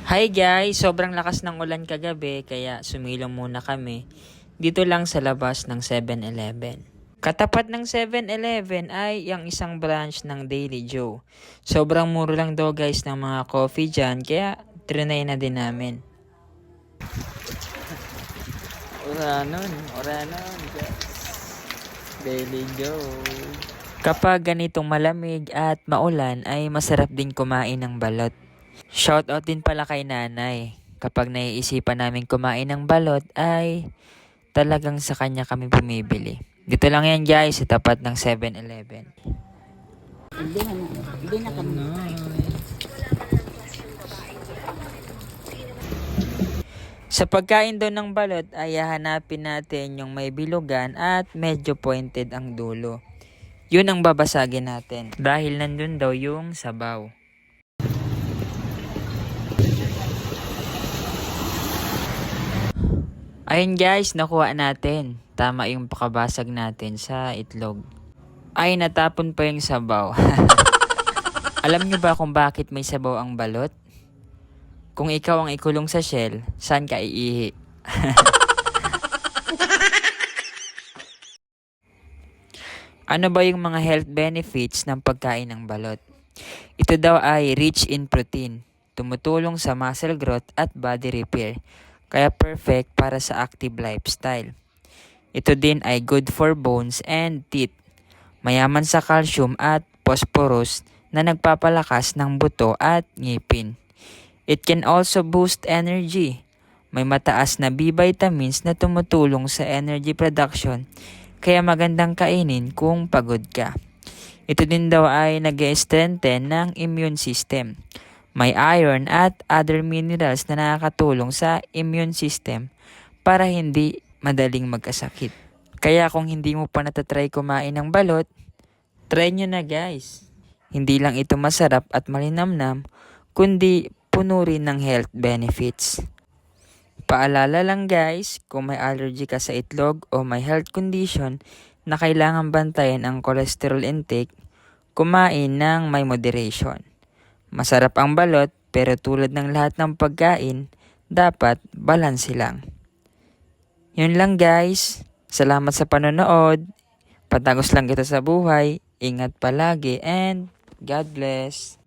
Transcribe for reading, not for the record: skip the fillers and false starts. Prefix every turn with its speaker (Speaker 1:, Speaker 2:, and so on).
Speaker 1: Hi guys! Sobrang lakas ng ulan kagabi kaya sumilong muna kami dito lang sa labas ng 7-Eleven. Katapat ng 7-Eleven ay ang isang branch ng Daily Joe. Sobrang mura lang daw guys ng mga coffee dyan kaya trinay na din namin. Oranon guys. Daily Joe. Kapag ganitong malamig at maulan ay masarap din kumain ng balot. Shoutout din pala kay nanay. Kapag naiisipan namin kumain ng balot ay talagang sa kanya kami bumibili. Dito lang yan guys sa tapat ng 7-Eleven.
Speaker 2: Hindi na kami.
Speaker 1: Sa pagkain daw ng balot ay hahanapin natin yung may bilugan at medyo pointed ang dulo. Yun ang babasagin natin dahil nandun daw yung sabaw. Ayun guys, nakuha natin. Tama yung pakabasag natin sa itlog. Ay, natapon pa yung sabaw. Alam nyo ba kung bakit may sabaw ang balot? Kung ikaw ang ikulong sa shell, saan ka iihi? Ano ba yung mga health benefits ng pagkain ng balot? Ito daw ay rich in protein, tumutulong sa muscle growth at body repair, kaya perfect para sa active lifestyle. Ito din ay good for bones and teeth, mayaman sa calcium at phosphorus na nagpapalakas ng buto at ngipin. It can also boost energy. May mataas na B vitamins na tumutulong sa energy production, kaya magandang kainin kung pagod ka. Ito din daw ay nag-strengthen ng immune system. May iron at other minerals na nakakatulong sa immune system para hindi madaling magkasakit. Kaya kung hindi mo pa natatry kumain ng balot, try nyo na guys. Hindi lang ito masarap at malinamnam, kundi puno rin ng health benefits. Paalala lang guys, kung may allergy ka sa itlog o may health condition na kailangan bantayan ang cholesterol intake, kumain ng may moderation. Masarap ang balot pero tulad ng lahat ng pagkain, dapat balanse lang. Yun lang guys. Salamat sa panonood. Patagos lang kita sa buhay. Ingat palagi and God bless.